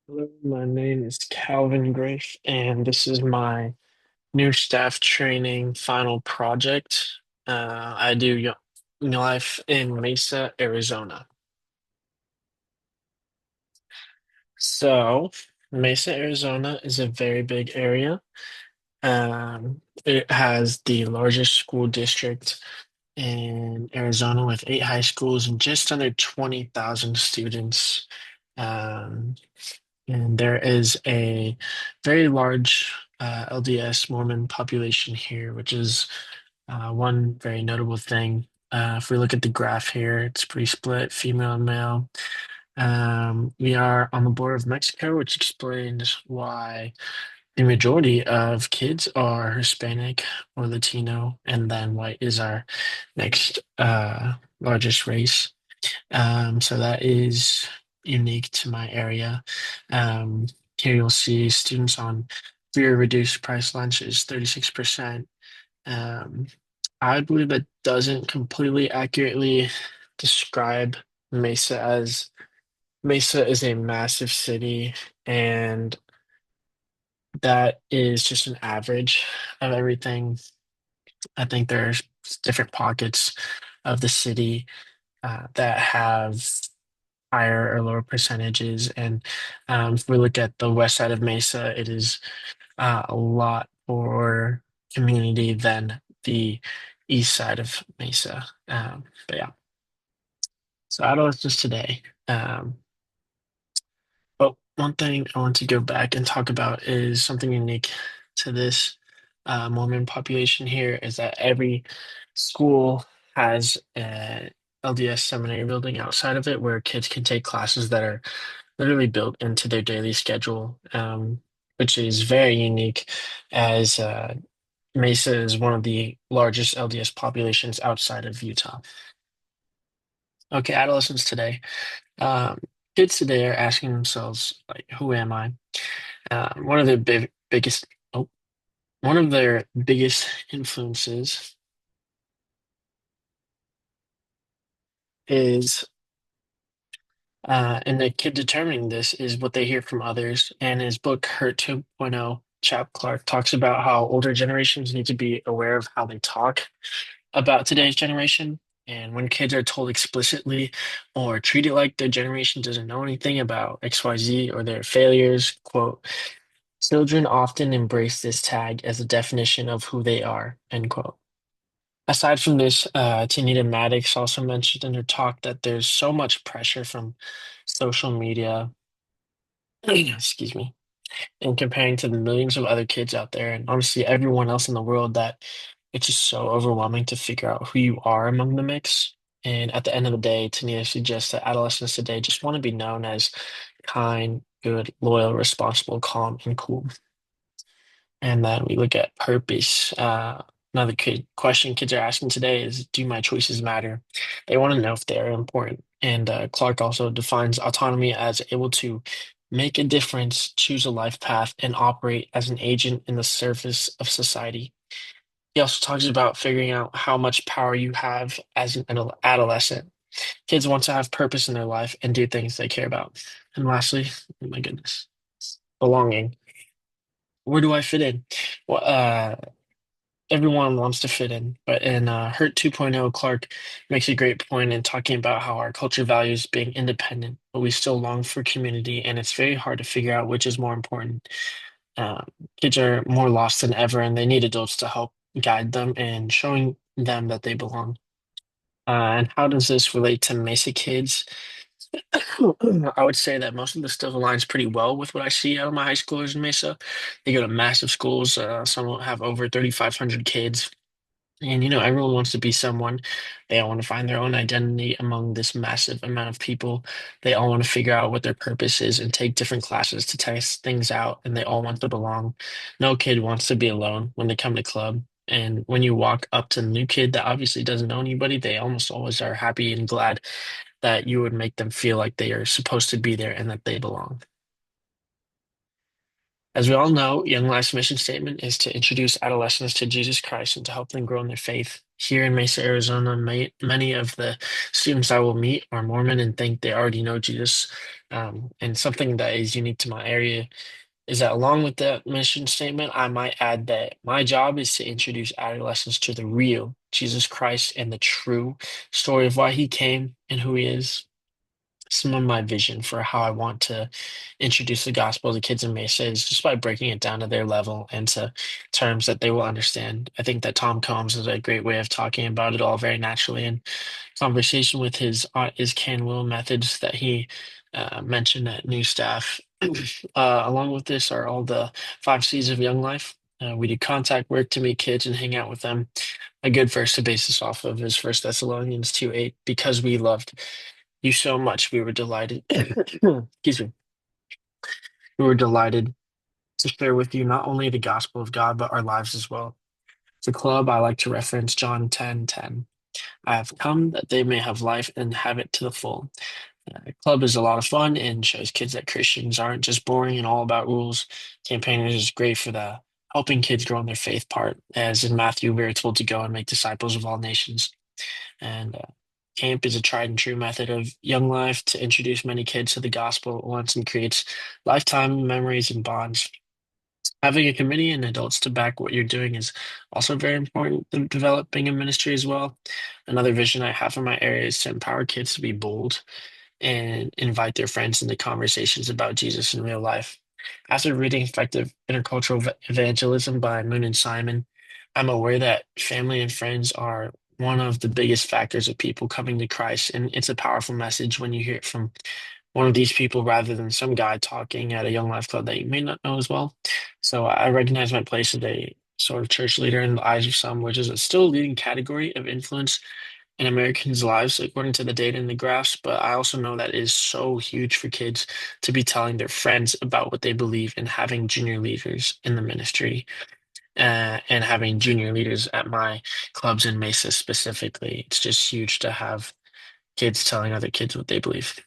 Hello, my name is Calvin Graef, and this is my new staff training final project. I do Young Life in Mesa, Arizona. So, Mesa, Arizona is a very big area. It has the largest school district in Arizona with 8 high schools and just under 20,000 students. Um, And there is a very large LDS Mormon population here, which is one very notable thing. If we look at the graph here, it's pretty split, female and male. We are on the border of Mexico, which explains why the majority of kids are Hispanic or Latino, and then white is our next largest race. So that is unique to my area. Um, Here you'll see students on free or reduced price lunches, 36%. Um, I believe that doesn't completely accurately describe Mesa as Mesa is a massive city, and that is just an average of everything. I think there's different pockets of the city that have higher or lower percentages. And if we look at the west side of Mesa, it is a lot more community than the east side of Mesa. But yeah, so adolescents today. But one thing I want to go back and talk about is something unique to this Mormon population here is that every school has a LDS seminary building outside of it where kids can take classes that are literally built into their daily schedule, which is very unique as Mesa is one of the largest LDS populations outside of Utah. Okay, adolescents today. Um, Kids today are asking themselves, like, who am I? One of their biggest, oh, one of their biggest influences is, and the kid determining this is what they hear from others. And his book, Hurt 2.0, Chap Clark talks about how older generations need to be aware of how they talk about today's generation. And when kids are told explicitly or treated like their generation doesn't know anything about XYZ or their failures, quote, children often embrace this tag as a definition of who they are, end quote. Aside from this, Tanita Maddox also mentioned in her talk that there's so much pressure from social media, excuse me, and comparing to the millions of other kids out there, and honestly everyone else in the world, that it's just so overwhelming to figure out who you are among the mix. And at the end of the day, Tania suggests that adolescents today just want to be known as kind, good, loyal, responsible, calm, and cool. And then we look at purpose. Another question kids are asking today is, do my choices matter? They want to know if they are important. And Clark also defines autonomy as able to make a difference, choose a life path, and operate as an agent in the service of society. He also talks about figuring out how much power you have as an adolescent. Kids want to have purpose in their life and do things they care about. And lastly, oh my goodness, belonging. Where do I fit in? Well, everyone wants to fit in, but in Hurt 2.0, Clark makes a great point in talking about how our culture values being independent, but we still long for community, and it's very hard to figure out which is more important. Uh, Kids are more lost than ever, and they need adults to help guide them and showing them that they belong. And how does this relate to Mesa kids? I would say that most of the stuff aligns pretty well with what I see out of my high schoolers in Mesa. They go to massive schools. Some will have over 3,500 kids. And everyone wants to be someone. They all want to find their own identity among this massive amount of people. They all want to figure out what their purpose is and take different classes to test things out. And they all want to belong. No kid wants to be alone when they come to club. And when you walk up to the new kid that obviously doesn't know anybody, they almost always are happy and glad that you would make them feel like they are supposed to be there and that they belong. As we all know, Young Life's mission statement is to introduce adolescents to Jesus Christ and to help them grow in their faith. Here in Mesa, Arizona, many of the students I will meet are Mormon and think they already know Jesus. And something that is unique to my area is that along with the mission statement, I might add that my job is to introduce adolescents to the real Jesus Christ and the true story of why he came and who he is. Some of my vision for how I want to introduce the gospel to kids in Mesa is just by breaking it down to their level and to terms that they will understand. I think that Tom Combs is a great way of talking about it all very naturally in conversation with his can will methods that he mentioned at New Staff. Along with this are all the 5 C's of Young Life. We do contact work to meet kids and hang out with them. A good verse to base this off of is First Thessalonians 2:8. Because we loved you so much, we were delighted. Excuse me. We were delighted to share with you not only the gospel of God, but our lives as well. The club, I like to reference John 10:10. I have come that they may have life and have it to the full. The club is a lot of fun and shows kids that Christians aren't just boring and all about rules. Campaigners is great for the helping kids grow in their faith part. As in Matthew, we are told to go and make disciples of all nations. And camp is a tried and true method of Young Life to introduce many kids to the gospel at once and creates lifetime memories and bonds. Having a committee and adults to back what you're doing is also very important in developing a ministry as well. Another vision I have for my area is to empower kids to be bold and invite their friends into conversations about Jesus in real life. After reading Effective Intercultural Evangelism by Moon and Simon, I'm aware that family and friends are one of the biggest factors of people coming to Christ. And it's a powerful message when you hear it from one of these people rather than some guy talking at a Young Life Club that you may not know as well. So I recognize my place as a sort of church leader in the eyes of some, which is still a leading category of influence in Americans' lives, according to the data and the graphs. But I also know that it is so huge for kids to be telling their friends about what they believe and having junior leaders in the ministry and having junior leaders at my clubs in Mesa specifically. It's just huge to have kids telling other kids what they believe.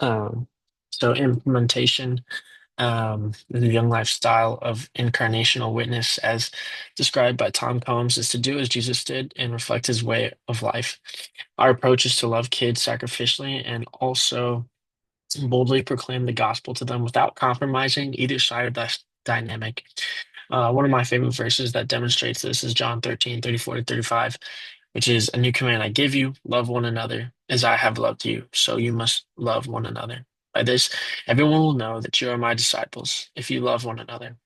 Um, so implementation, the young lifestyle of incarnational witness, as described by Tom Combs, is to do as Jesus did and reflect his way of life. Our approach is to love kids sacrificially and also boldly proclaim the gospel to them without compromising either side of that dynamic. One of my favorite verses that demonstrates this is John 13:34 to 35, which is a new command I give you, love one another as I have loved you. So you must love one another. By this, everyone will know that you are my disciples if you love one another.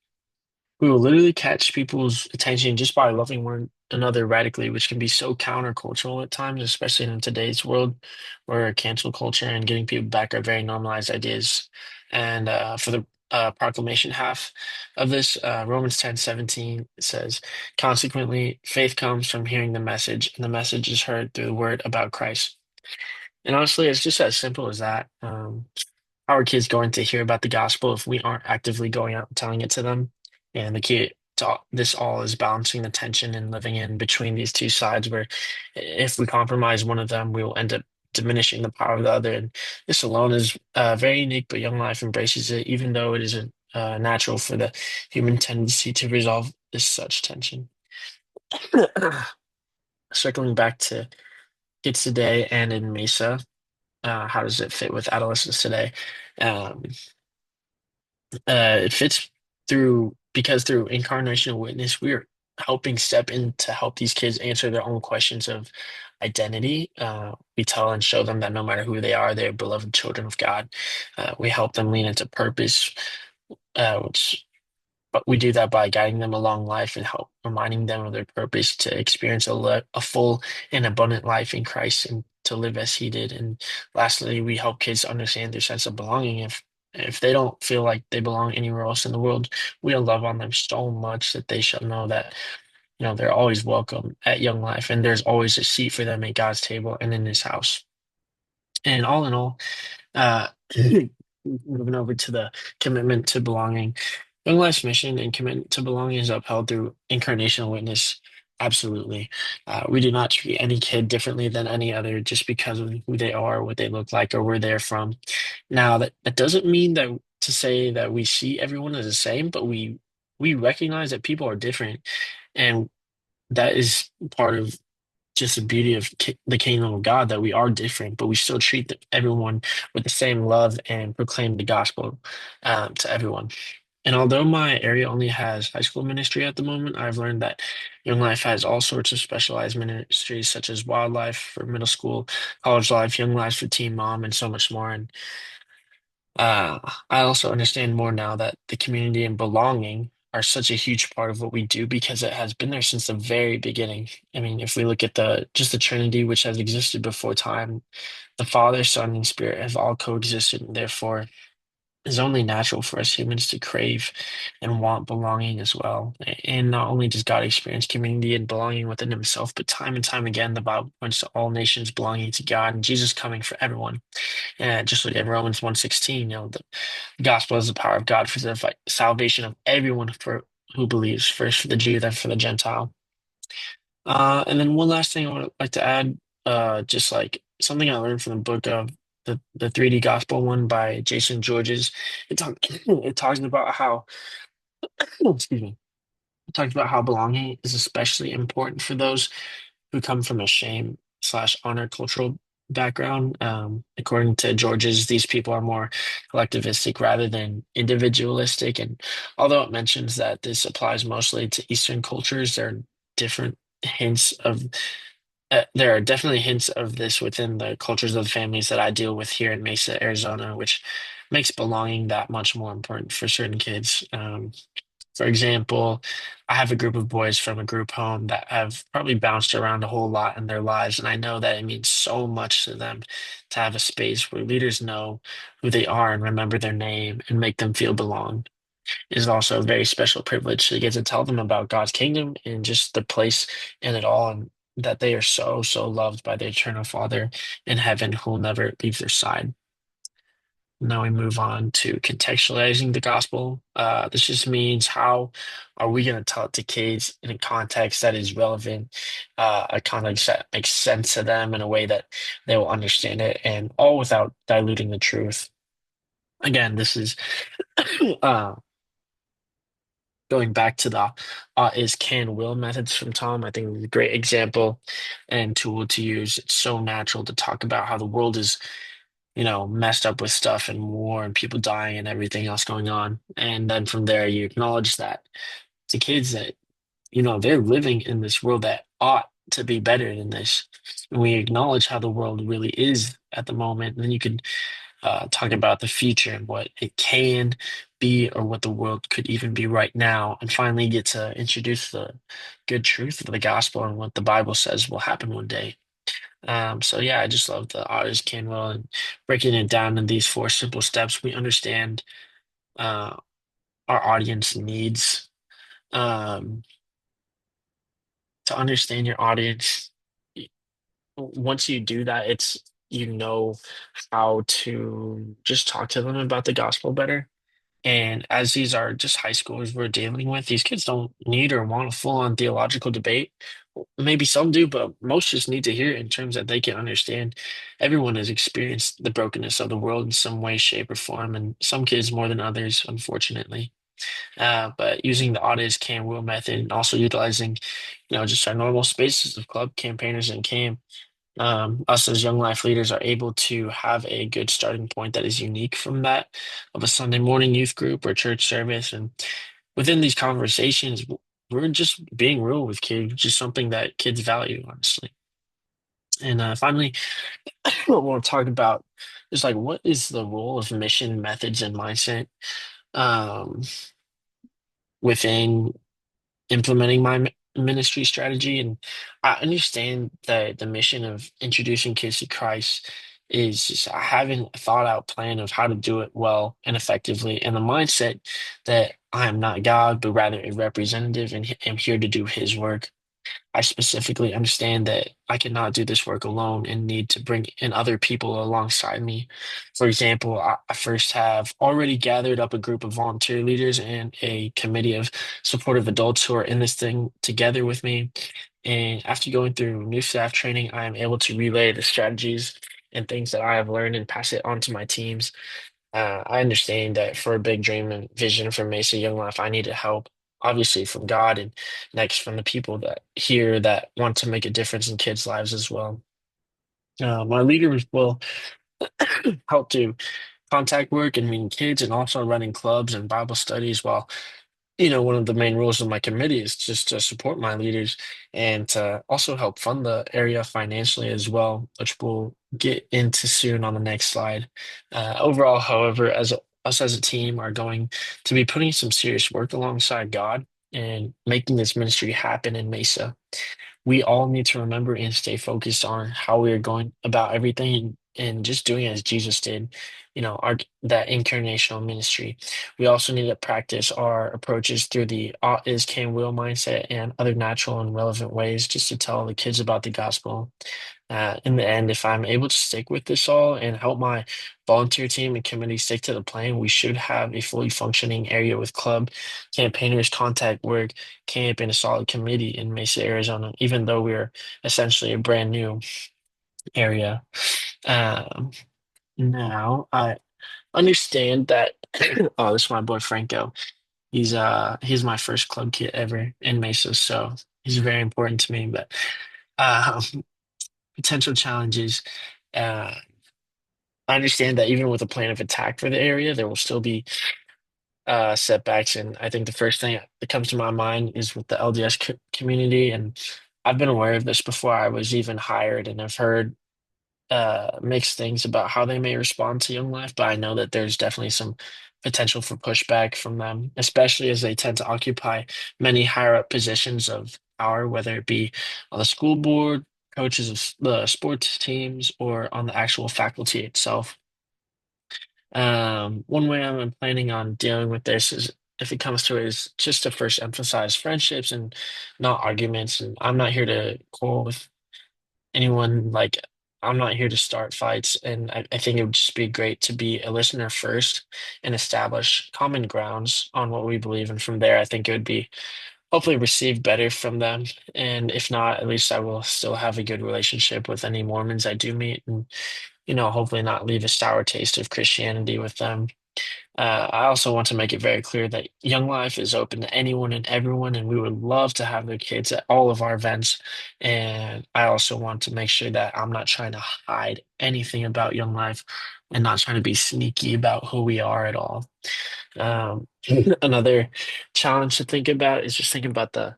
We will literally catch people's attention just by loving one another radically, which can be so countercultural at times, especially in today's world where cancel culture and getting people back are very normalized ideas. And for the proclamation half of this, Romans 10:17 says, consequently, faith comes from hearing the message, and the message is heard through the word about Christ. And honestly, it's just as simple as that. How are kids going to hear about the gospel if we aren't actively going out and telling it to them? And the key to this all is balancing the tension and living in between these two sides, where if we compromise one of them, we will end up diminishing the power of the other. And this alone is very unique, but Young Life embraces it, even though it isn't natural for the human tendency to resolve this such tension. Circling back to kids today and in Mesa, how does it fit with adolescents today? Um, it fits through because through incarnational witness, we're helping step in to help these kids answer their own questions of identity. We tell and show them that no matter who they are, they're beloved children of God. We help them lean into purpose, which but we do that by guiding them along life and help reminding them of their purpose to experience a full and abundant life in Christ and to live as He did. And lastly, we help kids understand their sense of belonging. If they don't feel like they belong anywhere else in the world, we'll love on them so much that they shall know that they're always welcome at Young Life, and there's always a seat for them at God's table and in His house. And all in all, uh, moving over to the commitment to belonging. Young Life's mission and commitment to belonging is upheld through incarnational witness. Absolutely. We do not treat any kid differently than any other just because of who they are, what they look like, or where they're from. Now, that doesn't mean that to say that we see everyone as the same, but we recognize that people are different, and that is part of just the beauty of the kingdom of God, that we are different, but we still treat everyone with the same love and proclaim the gospel to everyone. And although my area only has high school ministry at the moment, I've learned that Young Life has all sorts of specialized ministries, such as wildlife for middle school, college life, Young Lives for Teen Mom, and so much more. And uh, I also understand more now that the community and belonging are such a huge part of what we do because it has been there since the very beginning. I mean, if we look at the just the Trinity, which has existed before time, the Father, Son, and Spirit have all coexisted, and therefore it's only natural for us humans to crave and want belonging as well. And not only does God experience community and belonging within himself, but time and time again, the Bible points to all nations belonging to God and Jesus coming for everyone. And just like in Romans 1:16, the gospel is the power of God for the salvation of everyone for who believes, first for the Jew, then for the Gentile. And then one last thing I would like to add, just like something I learned from the book of the 3D Gospel one by Jason Georges. It talks about how excuse me. It talks about how belonging is especially important for those who come from a shame/honor cultural background. According to Georges, these people are more collectivistic rather than individualistic. And although it mentions that this applies mostly to Eastern cultures, different hints of there are definitely hints of this within the cultures of the families that I deal with here in Mesa, Arizona, which makes belonging that much more important for certain kids. For example, I have a group of boys from a group home that have probably bounced around a whole lot in their lives, and I know that it means so much to them to have a space where leaders know who they are and remember their name and make them feel belong. It is also a very special privilege to get to tell them about God's kingdom and just the place in it all, and that they are so, so loved by the eternal Father in heaven who will never leave their side. Now we move on to contextualizing the gospel. This just means how are we going to tell it to kids in a context that is relevant, a context that makes sense to them in a way that they will understand it, and all without diluting the truth. Again, this is uh, going back to the is can will methods from Tom. I think it's a great example and tool to use. It's so natural to talk about how the world is messed up with stuff and war and people dying and everything else going on. And then from there, you acknowledge that the kids that, they're living in this world that ought to be better than this. And we acknowledge how the world really is at the moment. And then you can talk about the future and what it can be or what the world could even be right now. And finally, get to introduce the good truth of the gospel and what the Bible says will happen one day. So yeah, I just love the artist Canwell and breaking it down in these four simple steps. We understand uh, our audience needs. Um, to understand your audience, once you do that, you know how to just talk to them about the gospel better. And as these are just high schoolers we're dealing with, these kids don't need or want a full-on theological debate. Maybe some do, but most just need to hear it in terms that they can understand. Everyone has experienced the brokenness of the world in some way, shape, or form, and some kids more than others, unfortunately. But using the audit can will method and also utilizing, just our normal spaces of club campaigners and camp, us as young life leaders are able to have a good starting point that is unique from that of a Sunday morning youth group or church service. And within these conversations, we're just being real with kids, which is something that kids value, honestly. And finally, I want to talk about just like what is the role of mission, methods, and mindset um, within implementing my ministry strategy. And I understand that the mission of introducing kids to Christ is just having a thought out plan of how to do it well and effectively, and the mindset that I am not God, but rather a representative and am here to do his work. I specifically understand that I cannot do this work alone and need to bring in other people alongside me. For example, I first have already gathered up a group of volunteer leaders and a committee of supportive adults who are in this thing together with me. And after going through new staff training, I am able to relay the strategies and things that I have learned and pass it on to my teams. I understand that for a big dream and vision for Mesa Young Life, I needed help, obviously from God and next from the people that here that want to make a difference in kids' lives as well. My leaders will help do contact work and meeting kids and also running clubs and Bible studies while one of the main rules of my committee is just to support my leaders and to also help fund the area financially as well, which we'll get into soon on the next slide. Overall, however, us as a team are going to be putting some serious work alongside God and making this ministry happen in Mesa. We all need to remember and stay focused on how we are going about everything and just doing as Jesus did, our that incarnational ministry. We also need to practice our approaches through the ought is can will mindset and other natural and relevant ways just to tell the kids about the gospel. In the end, if I'm able to stick with this all and help my volunteer team and committee stick to the plan, we should have a fully functioning area with club, campaigners, contact work, camp, and a solid committee in Mesa, Arizona, even though we're essentially a brand new area. Um, Now, I understand that. Oh, this is my boy Franco. He's my first club kid ever in Mesa, so he's very important to me. But uh, potential challenges. Uh, I understand that even with a plan of attack for the area, there will still be setbacks. And I think the first thing that comes to my mind is with the LDS community. And I've been aware of this before I was even hired, and I've heard mixed things about how they may respond to Young Life. But I know that there's definitely some potential for pushback from them, especially as they tend to occupy many higher up positions of power, whether it be on the school board, coaches of the sports teams, or on the actual faculty itself. One way I'm planning on dealing with this is if it comes to it is just to first emphasize friendships and not arguments. And I'm not here to quarrel with anyone. Like, I'm not here to start fights. And I think it would just be great to be a listener first and establish common grounds on what we believe. And from there, I think it would be hopefully received better from them. And if not, at least I will still have a good relationship with any Mormons I do meet. And hopefully not leave a sour taste of Christianity with them. I also want to make it very clear that Young Life is open to anyone and everyone, and we would love to have their kids at all of our events. And I also want to make sure that I'm not trying to hide anything about Young Life and not trying to be sneaky about who we are at all. Um, Another challenge to think about is just thinking about the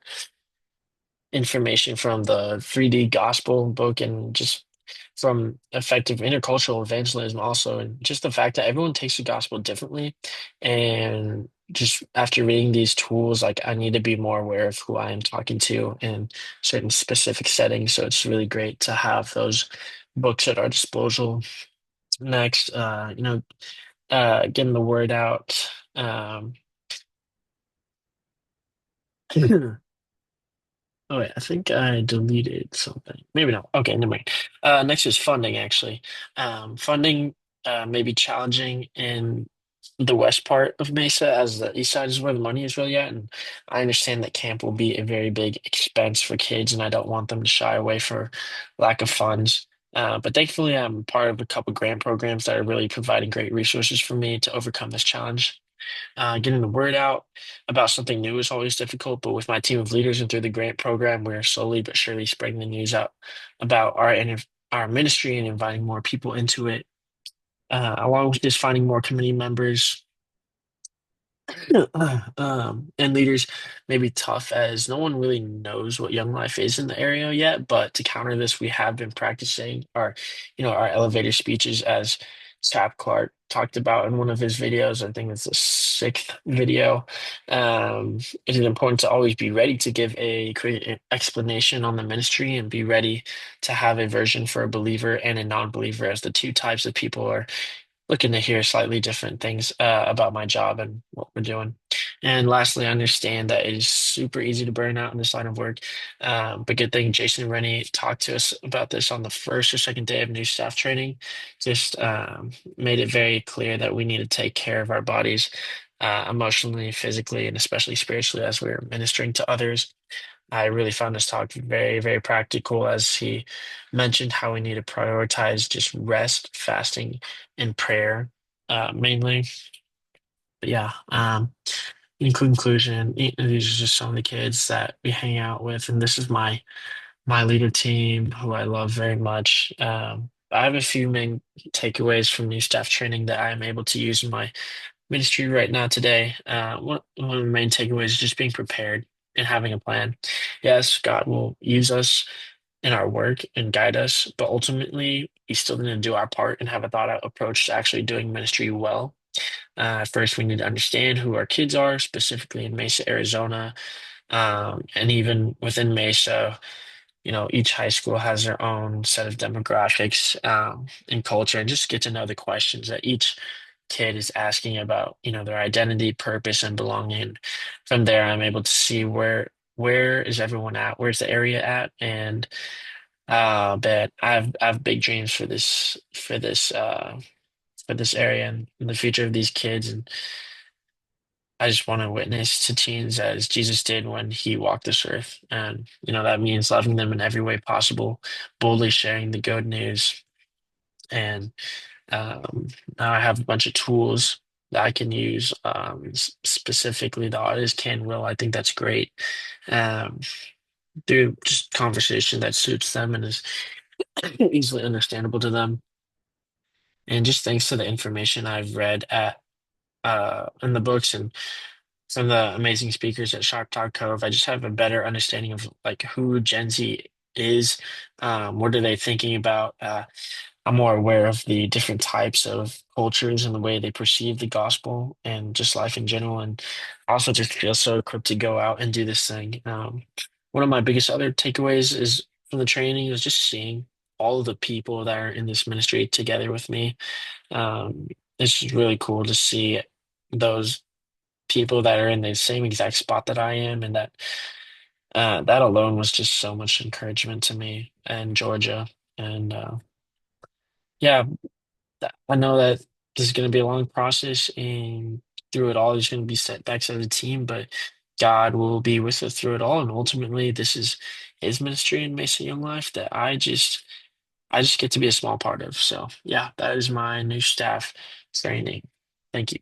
information from the 3D gospel book and just from effective intercultural evangelism also, and just the fact that everyone takes the gospel differently. And just after reading these tools, like I need to be more aware of who I am talking to in certain specific settings. So it's really great to have those books at our disposal. Next, getting the word out. Oh wait, I think I deleted something. Maybe not. Okay, never mind. Next is funding, actually. Funding may be challenging in the west part of Mesa, as the east side is where the money is really at. And I understand that camp will be a very big expense for kids, and I don't want them to shy away for lack of funds. But thankfully, I'm part of a couple grant programs that are really providing great resources for me to overcome this challenge. Getting the word out about something new is always difficult, but with my team of leaders and through the grant program, we're slowly but surely spreading the news out about our ministry and inviting more people into it. Along with just finding more community members and leaders may be tough as no one really knows what Young Life is in the area yet. But to counter this, we have been practicing our elevator speeches as Chap Clark talked about in one of his videos. I think it's the sixth video. It is important to always be ready to give a quick explanation on the ministry and be ready to have a version for a believer and a non-believer, as the two types of people are looking to hear slightly different things about my job and what we're doing. And lastly, I understand that it is super easy to burn out in this line of work. But good thing Jason and Rennie talked to us about this on the first or second day of new staff training. Just made it very clear that we need to take care of our bodies emotionally, physically, and especially spiritually as we're ministering to others. I really found this talk very, very practical as he mentioned how we need to prioritize just rest, fasting, and prayer. mainly. But yeah, in conclusion, these are just some of the kids that we hang out with, and this is my leader team, who I love very much. I have a few main takeaways from new staff training that I am able to use in my ministry right now today. One of the main takeaways is just being prepared and having a plan. Yes, God will use us in our work and guide us, but ultimately, we still need to do our part and have a thought out approach to actually doing ministry well. First, we need to understand who our kids are, specifically in Mesa, Arizona, and even within Mesa. Each high school has their own set of demographics and culture, and just get to know the questions that each kid is asking about, their identity, purpose, and belonging. From there, I'm able to see where is everyone at, where's the area at, and but I have big dreams for this area and the future of these kids, and I just want to witness to teens as Jesus did when he walked this earth. And, that means loving them in every way possible, boldly sharing the good news. And um, now I have a bunch of tools that I can use, specifically the artist can will. I think that's great. Um, through just conversation that suits them and is easily understandable to them. And just thanks to the information I've read in the books and some of the amazing speakers at Shark Talk Cove, I just have a better understanding of like who Gen Z is. What are they thinking about? I'm more aware of the different types of cultures and the way they perceive the gospel and just life in general. And also just feel so equipped to go out and do this thing. One of my biggest other takeaways is from the training is just seeing all of the people that are in this ministry together with me. Um, it's just really cool to see those people that are in the same exact spot that I am, and that alone was just so much encouragement to me in Georgia. And yeah, I know that this is going to be a long process, and through it all, there's going to be setbacks as a team, but God will be with us through it all, and ultimately, this is His ministry in Mesa Young Life that I just get to be a small part of. So yeah, that is my new staff training. Thank you.